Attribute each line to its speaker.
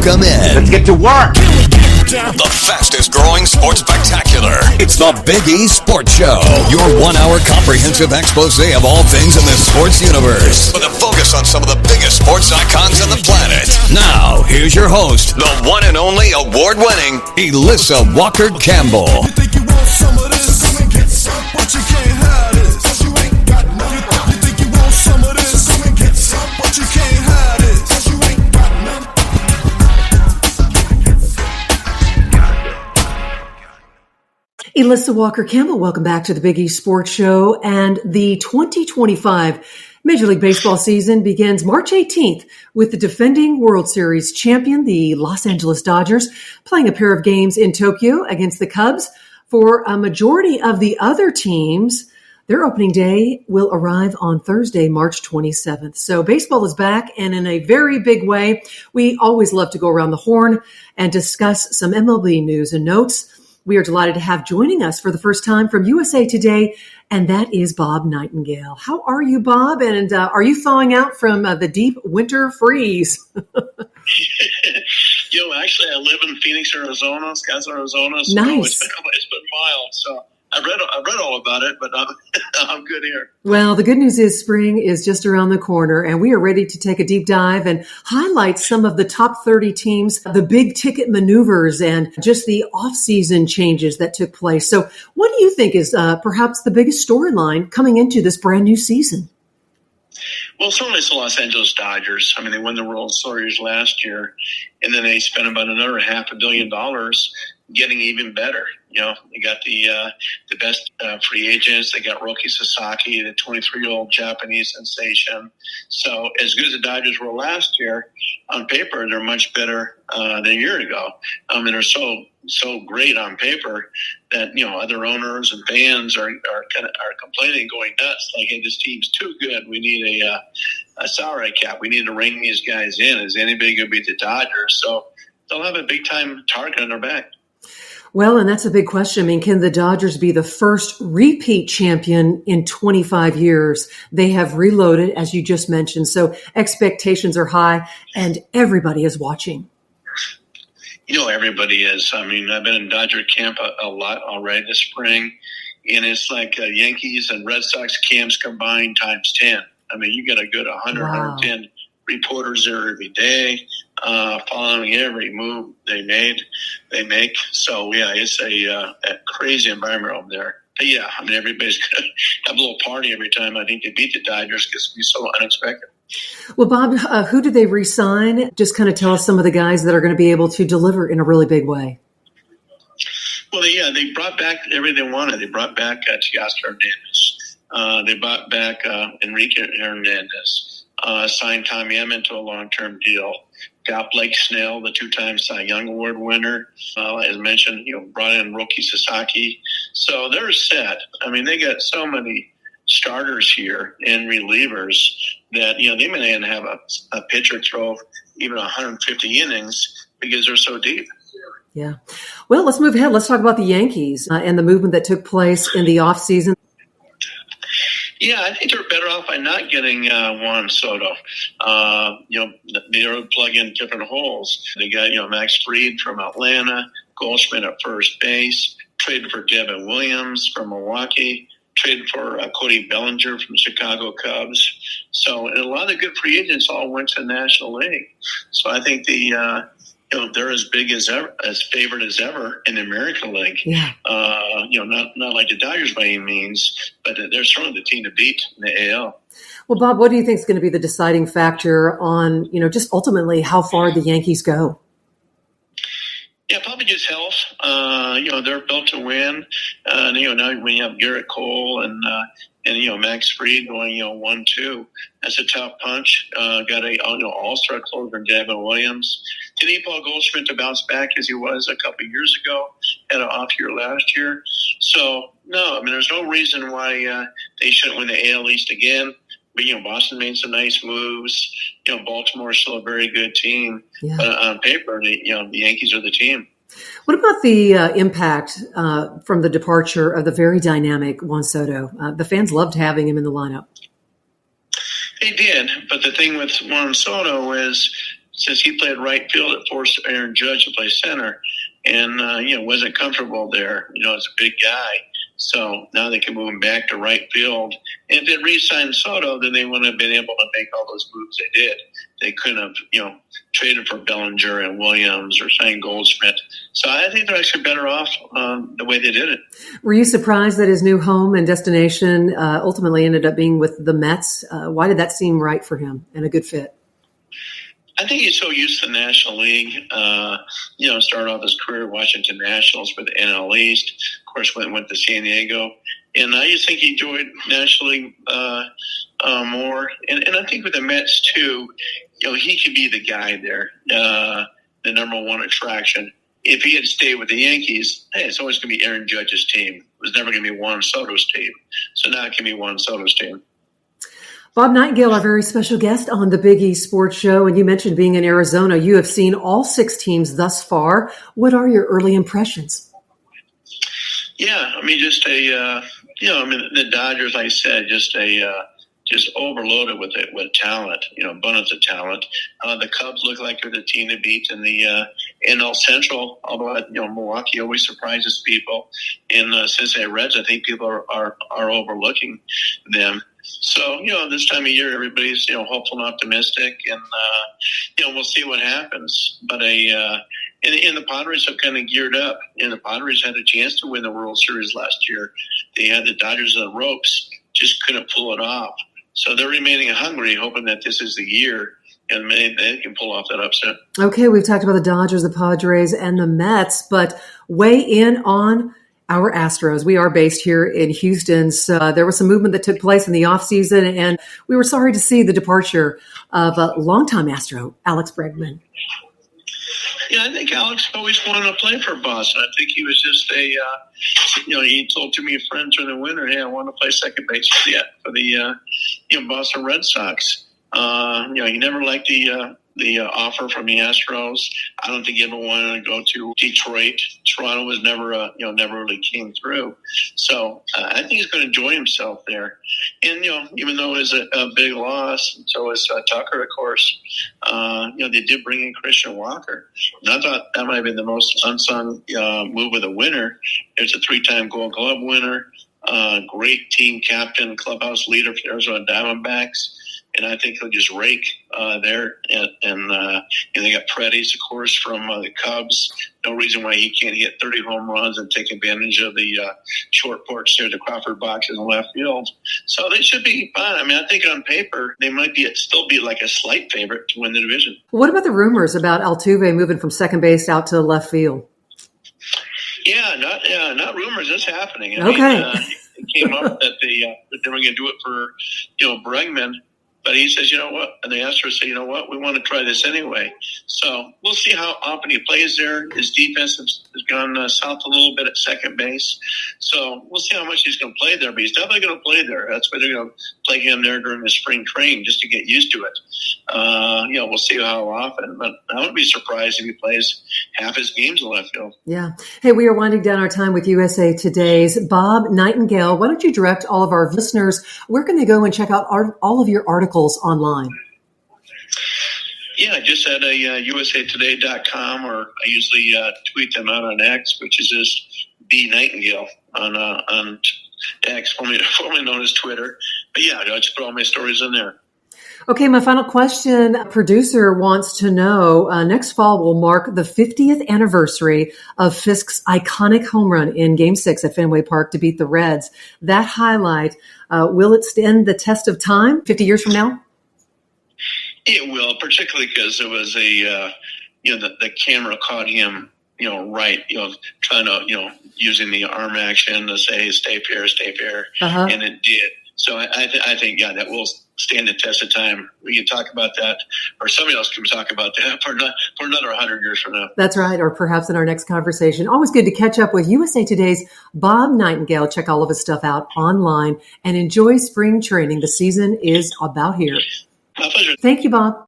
Speaker 1: Welcome in.
Speaker 2: Let's get to work.
Speaker 1: The fastest growing sports spectacular. It's the Big E Sports Show. Your 1 hour comprehensive expose of all things in the sports universe. With a focus on some of the biggest sports icons on the planet. Now, here's your host, the one and only award-winning Elissa Walker Campbell.
Speaker 3: You think you want some of this? Come and get some, but you can't have this. 'Cause you ain't got none. You think you want some of this? Come and get some, but you can't have this. 'Cause you ain't got none.
Speaker 4: Elissa Walker Campbell, welcome back to the Big E Sports Show. And the 2025 Major League Baseball season begins March 18th with the defending World Series champion, the Los Angeles Dodgers, playing a pair of games in Tokyo against the Cubs. For a majority of the other teams, their opening day will arrive on Thursday, March 27th. So baseball is back, and in a very big way. We always love to go around the horn and discuss some MLB news and notes. We are delighted to have joining us for the first time from USA Today, and that is Bob Nightengale. How are you, Bob? And are you thawing out from the deep winter freeze?
Speaker 5: Actually, I live in Phoenix, Arizona, Scottsdale, Arizona. So
Speaker 4: Nice.
Speaker 5: It's been mild, so I've read all about it, but I'm good here.
Speaker 4: Well, the good news is spring is just around the corner, and we are ready to take a deep dive and highlight some of the top 30 teams, the big ticket maneuvers, and just the off-season changes that took place. So what do you think is perhaps the biggest storyline coming into this brand new season?
Speaker 5: Well, certainly it's the Los Angeles Dodgers. I mean, they won the World Series last year, and then they spent about another $500 million getting even better. They got the best free agents. They got Roki Sasaki, the 23-year-old Japanese sensation. So as good as the Dodgers were last year, on paper, they're much better than a year ago. And they're so great on paper that other owners and fans are complaining, going nuts, like, hey, this team's too good. We need a salary cap. We need to rein these guys in. Is anybody going to beat the Dodgers? So they'll have a big time target on their back.
Speaker 4: Well, and that's a big question. I mean, can the Dodgers be the first repeat champion in 25 years? They have reloaded, as you just mentioned. So expectations are high, and everybody is watching.
Speaker 5: Everybody is. I mean, I've been in Dodger camp a lot already this spring, and it's like Yankees and Red Sox camps combined times 10. I mean, you got a good 100,
Speaker 4: Wow.
Speaker 5: 110 reporters there every day, following every move they make. So, yeah, it's a crazy environment over there. But, yeah, I mean, everybody's going to have a little party every time I think they beat the Dodgers because it'll be so unexpected.
Speaker 4: Well, Bob, who did they re-sign? Just kind of tell us some of the guys that are going to be able to deliver in a really big way.
Speaker 5: Well, they brought back everything they wanted. They brought back Teoscar Hernandez. They brought back Enrique Hernandez. Signed Tommy Edman to a long-term deal. Got Blake Snell, the two-time Cy Young Award winner. As mentioned, brought in Roki Sasaki. So they're set. I mean, they got so many starters here and relievers that, they may not have a pitcher throw even 150 innings because they're so deep.
Speaker 4: Yeah. Well, let's move ahead. Let's talk about the Yankees and the movement that took place in the offseason.
Speaker 5: Yeah, I think they're better off by not getting Juan Soto. They're plugging different holes. They got, Max Fried from Atlanta, Goldschmidt at first base, traded for Devin Williams from Milwaukee, traded for Cody Bellinger from Chicago Cubs. So, and a lot of good free agents all went to the National League. So I think they're as big as ever, as favored as ever in the American League.
Speaker 4: Yeah.
Speaker 5: Not like the Dodgers by any means, but they're certainly the team to beat in the AL.
Speaker 4: Well, Bob, what do you think is going to be the deciding factor on, just ultimately how far the Yankees go?
Speaker 5: Yeah, probably just health. They're built to win. Now when you have Garrett Cole and Max Fried going 1-2, that's a tough punch. Got a all-star closer Devin Williams. Did need Paul Goldschmidt to bounce back as he was a couple of years ago. Had an off year last year. So no, I mean there's no reason why they shouldn't win the AL East again. But, Boston made some nice moves. Baltimore's still a very good team.
Speaker 4: Yeah.
Speaker 5: But on paper, the Yankees are the team.
Speaker 4: What about the impact from the departure of the very dynamic Juan Soto? The fans loved having him in the lineup.
Speaker 5: They did, but the thing with Juan Soto is since he played right field, it forced Aaron Judge to play center, and wasn't comfortable there. It's a big guy. So now they can move him back to right field. And if they re-signed Soto, then they wouldn't have been able to make all those moves they did. They couldn't have, traded for Bellinger and Williams or signed Goldschmidt. So I think they're actually better off the way they did it.
Speaker 4: Were you surprised that his new home and destination ultimately ended up being with the Mets? Why did that seem right for him and a good fit?
Speaker 5: I think he's so used to the National League. Started off his career at Washington Nationals for the NL East. Of course, went to San Diego. And I just think he enjoyed National League more. And I think with the Mets, too, he could be the guy there, the number one attraction. If he had stayed with the Yankees, it's always going to be Aaron Judge's team. It was never going to be Juan Soto's team. So now it can be Juan Soto's team.
Speaker 4: Bob Nightengale, our very special guest on the Big E Sports Show. And you mentioned being in Arizona. You have seen all 6 teams thus far. What are your early impressions?
Speaker 5: Yeah, the Dodgers, like I said, just overloaded with talent, abundance of talent. The Cubs look like they're the team to beat in the NL Central, although, Milwaukee always surprises people. And Cincinnati Reds, I think people are overlooking them. So, this time of year, everybody's, hopeful and optimistic, and, we'll see what happens. But and the Padres have kind of geared up, and the Padres had a chance to win the World Series last year. They had the Dodgers on the ropes, just couldn't pull it off. So they're remaining hungry, hoping that this is the year, and they can pull off that upset. Okay,
Speaker 4: we've talked about the Dodgers, the Padres, and the Mets, but weigh in on our Astros. We are based here in Houston. So there was some movement that took place in the offseason, and we were sorry to see the departure of a longtime Astro, Alex Bregman.
Speaker 5: Yeah, I think Alex always wanted to play for Boston. I think he was just he told too many friends during the winter, hey, I want to play second base for the Boston Red Sox. He never liked the offer from the Astros. I don't think he ever wanted to go to Detroit. Toronto was never really came through. So I think he's going to enjoy himself there. And, even though it's a big loss, and so is Tucker, of course, they did bring in Christian Walker. And I thought that might have been the most unsung move of the winter. There's a 3-time Gold Glove winner, great team captain, clubhouse leader for the Arizona Diamondbacks. And I think he'll just rake there. And they got Paredes, of course, from the Cubs. No reason why he can't hit 30 home runs and take advantage of the short porch there, the Crawford boxes in left field. So they should be fine. I think on paper, they might still be like a slight favorite to win the division.
Speaker 4: What about the rumors about Altuve moving from second base out to left field?
Speaker 5: Yeah, not rumors. It's happening. It came up that they were going to do it for, Bregman. But he says, you know what? And the Astros say, you know what? We want to try this anyway. So we'll see how often he plays there. His defense has gone south a little bit at second base. So we'll see how much he's going to play there. But he's definitely going to play there. That's why they're going to play him there during the spring training just to get used to it. We'll see how often. But I wouldn't be surprised if he plays half his games in left field.
Speaker 4: Yeah. Hey, we are winding down our time with USA Today's Bob Nightengale. Why don't you direct all of our listeners, where can they go and check out all of your articles online?
Speaker 5: Yeah, just at usatoday.com, or I usually tweet them out on X, which is just B Nightengale on X, formerly known as Twitter. But yeah, I just put all my stories in there.
Speaker 4: Okay, my final question. A producer wants to know, next fall will mark the 50th anniversary of Fisk's iconic home run in Game 6 at Fenway Park to beat the Reds. That highlight, will it stand the test of time 50 years from now?
Speaker 5: It will, particularly because it was the camera caught him, right, trying to, using the arm action to say, stay fair, and it did. So I think, that will stand the test of time. We can talk about that, or somebody else can talk about that for another 100 years from now.
Speaker 4: That's right, or perhaps in our next conversation. Always good to catch up with USA Today's Bob Nightengale. Check all of his stuff out online and enjoy spring training. The season is about here.
Speaker 5: My pleasure.
Speaker 4: Thank you, Bob.